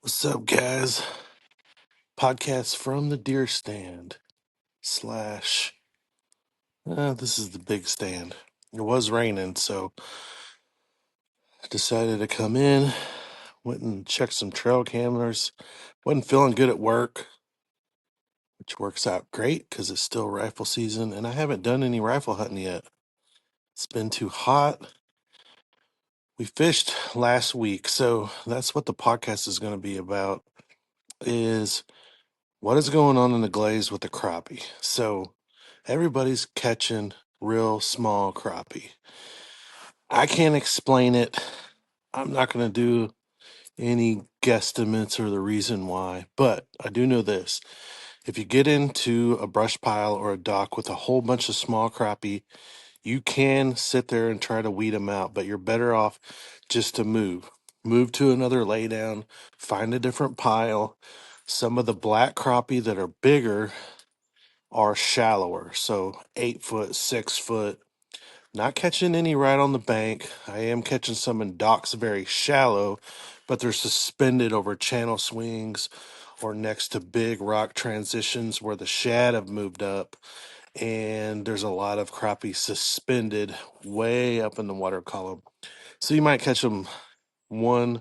What's up, guys? Podcast from the deer stand slash. This is the big stand. It was raining, so I decided to come in. Went and checked some trail cameras. Wasn't feeling good at work, which works out great because it's still rifle season, and I haven't done any rifle hunting yet. It's been too hot. We fished last week, so that's what the podcast is going to be about. Is what is going on in the Glaize with the crappie? So everybody's catching real small crappie. I can't explain it. I'm not going to do any guesstimates or the reason why, but I do know this. If you get into a brush pile or a dock with a whole bunch of small crappie, you can sit there and try to weed them out, but you're better off just to move. Move to another laydown, find a different pile. Some of the black crappie that are bigger are shallower, so 8 foot, 6 foot. Not catching any right on the bank. I am catching some in docks very shallow, but they're suspended over channel swings or next to big rock transitions where the shad have moved up. And there's a lot of crappie suspended way up in the water column. So you might catch them 1,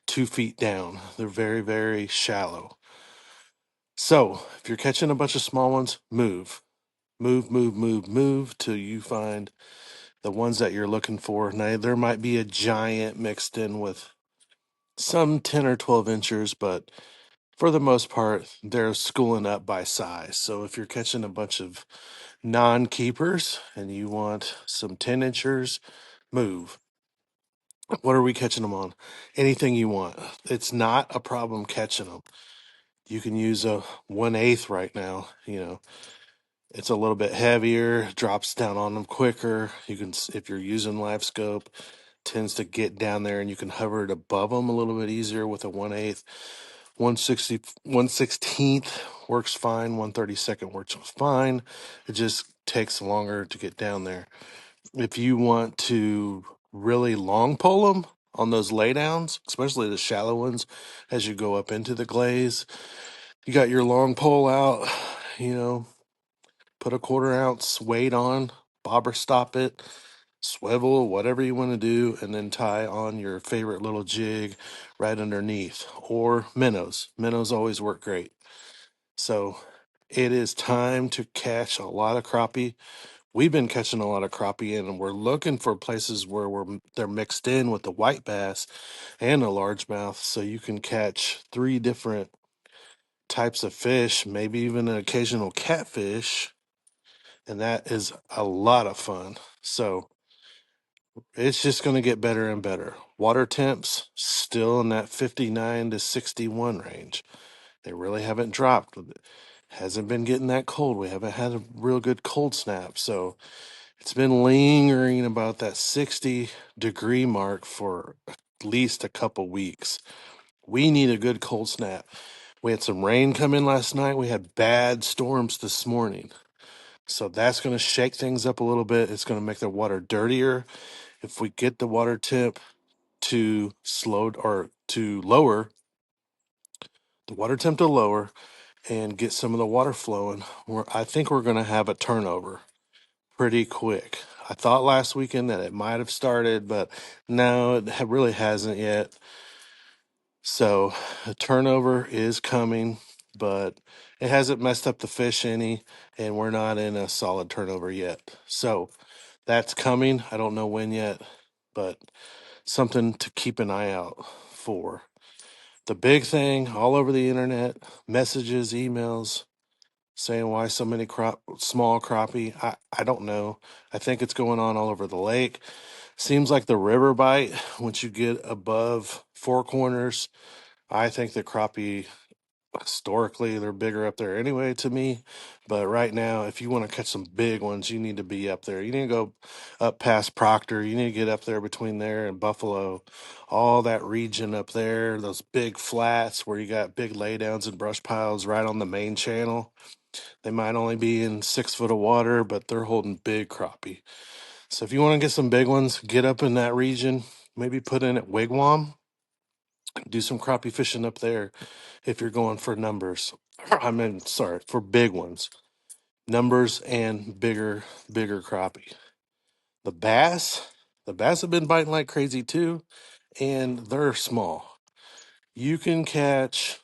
2 feet down. They're very, very shallow. So if you're catching a bunch of small ones, move. Move till you find the ones that you're looking for. Now, there might be a giant mixed in with some 10 or 12 inchers, but for the most part, they're schooling up by size. So if you're catching a bunch of non-keepers and you want some 10 inchers, move. What are we catching them on? Anything you want. It's not a problem catching them. You can use a 1/8 right now, It's a little bit heavier, drops down on them quicker. You can, if you're using live scope, tends to get down there and you can hover it above them a little bit easier with a 1/8. 160, 1/16th works fine. 1/32 works fine. It just takes longer to get down there. If you want to really long pull them on those laydowns, especially the shallow ones, as you go up into the glaze, you got your long pole out, put a 1/4 ounce weight on, bobber stop it, swivel, whatever you want to do, and then tie on your favorite little jig right underneath. Or minnows. Minnows always work great. So it is time to catch a lot of crappie. We've been catching a lot of crappie, and we're looking for places where they're mixed in with the white bass and the largemouth, so you can catch 3 different types of fish, maybe even an occasional catfish, and that is a lot of fun. So it's just going to get better and better. Water temps still in that 59 to 61 range. They really haven't dropped. It hasn't been getting that cold. We haven't had a real good cold snap. So it's been lingering about that 60-degree mark for at least a couple weeks. We need a good cold snap. We had some rain come in last night. We had bad storms this morning. So that's going to shake things up a little bit. It's going to make the water dirtier. If we get the water temp to lower, the water temp to lower and get some of the water flowing, I think we're going to have a turnover pretty quick. I thought last weekend that it might have started, but no, it really hasn't yet. So a turnover is coming, but it hasn't messed up the fish any, and we're not in a solid turnover yet. So that's coming. I don't know when yet, but something to keep an eye out for. The big thing all over the internet, messages, emails, saying why so many small crappie. I don't know. I think it's going on all over the lake. Seems like the river bite, once you get above Four Corners, I think the crappie, historically, they're bigger up there anyway to me. But right now, if you want to catch some big ones, you need to be up there. You need to go up past Proctor. You need to get up there between there and Buffalo, all that region up there, those big flats where you got big laydowns and brush piles right on the main channel. They might only be in 6 foot of water, but they're holding big crappie. So if you want to get some big ones, get up in that region. Maybe put in at Wigwam. Do some crappie fishing up there if you're going for numbers. I mean, sorry, for big ones. Numbers and bigger crappie. The bass, the bass have been biting like crazy too, and they're small. You can catch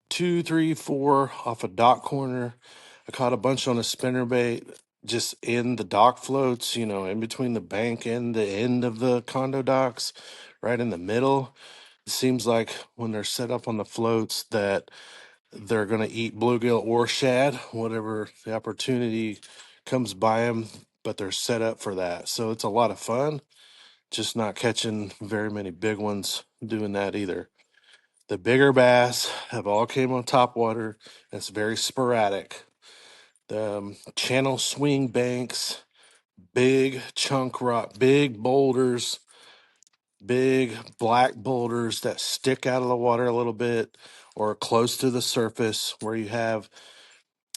two, three, four off a dock corner. I caught a bunch on a spinnerbait just in the dock floats, in between the bank and the end of the condo docks, right in the middle. It seems like when they're set up on the floats that they're going to eat bluegill or shad, whatever the opportunity comes by them, but they're set up for that. So it's a lot of fun, just not catching very many big ones doing that either. The bigger bass have all came on top water. It's very sporadic. The channel swing banks, big chunk rock, big boulders, big black boulders that stick out of the water a little bit or close to the surface where you have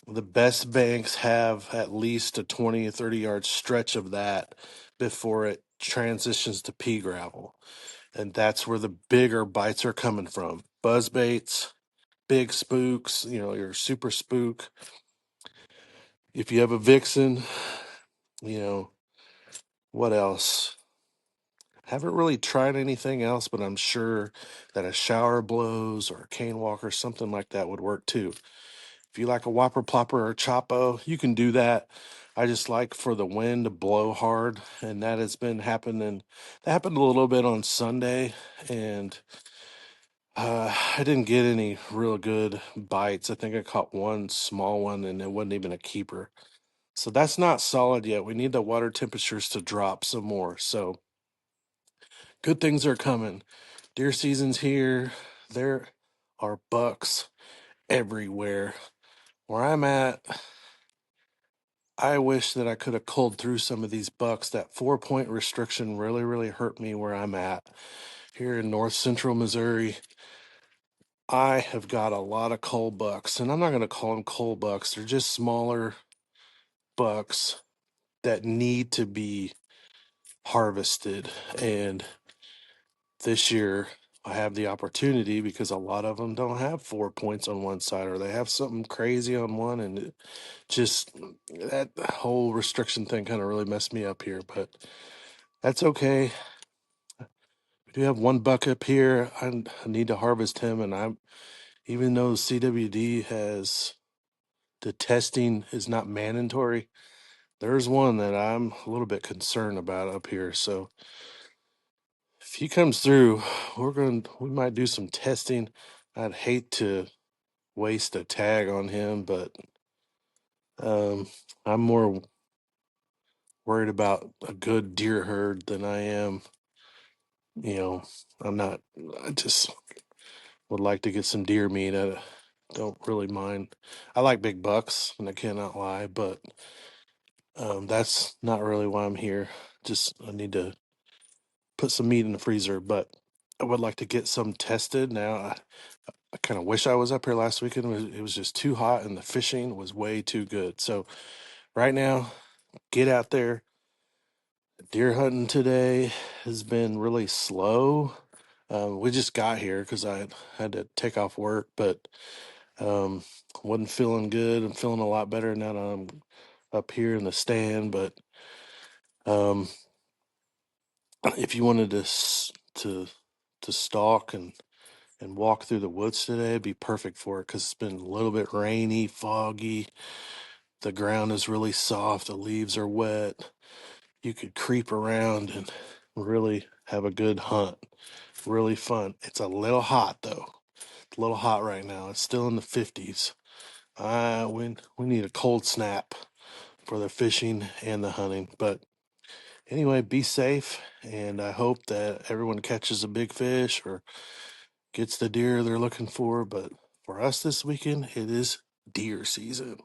the best banks have at least a 20 or 30 yard stretch of that before it transitions to pea gravel. And that's where the bigger bites are coming from. Buzz baits, big spooks, your super spook. If you have a vixen, you know, what else? Haven't really tried anything else, but I'm sure that a shower blows or a cane walker, something like that would work too. If you like a whopper plopper or chopo, you can do that. I just like for the wind to blow hard, and that has been happening. That happened a little bit on Sunday, and I didn't get any real good bites. I think I caught one small one, and it wasn't even a keeper. So that's not solid yet. We need the water temperatures to drop some more. So good things are coming. Deer season's here. There are bucks everywhere. Where I'm at, I wish that I could have culled through some of these bucks. That 4 point restriction really, really hurt me where I'm at. Here in north central Missouri, I have got a lot of cull bucks, and I'm not going to call them cull bucks. They're just smaller bucks that need to be harvested. And this year, I have the opportunity because a lot of them don't have 4 points on one side, or they have something crazy on one, and just that whole restriction thing kind of really messed me up here. But that's okay. We do have one buck up here. I need to harvest him, and I'm even though CWD has the testing is not mandatory, there's one that I'm a little bit concerned about up here. So if he comes through, we might do some testing. I'd hate to waste a tag on him, but um, I'm more worried about a good deer herd than I am. You know, I'm not. I just would like to get some deer meat. I don't really mind. I like big bucks, and I cannot lie, but that's not really why I'm here. Just I need to put some meat in the freezer, but I would like to get some tested now. I kind of wish I was up here last weekend. It was just too hot, and the fishing was way too good. So right now, get out there. Deer hunting today has been really slow. We just got here because I had to take off work, but um, wasn't feeling good. I'm feeling a lot better now that I'm up here in the stand. But um, if you wanted to stalk and walk through the woods today, it'd be perfect for it because it's been a little bit rainy, foggy. The ground is really soft. The leaves are wet. You could creep around and really have a good hunt. Really fun. It's a little hot though. It's a little hot right now. It's still in the 50s. We need a cold snap for the fishing and the hunting. But anyway, be safe, and I hope that everyone catches a big fish or gets the deer they're looking for. But for us this weekend, it is deer season.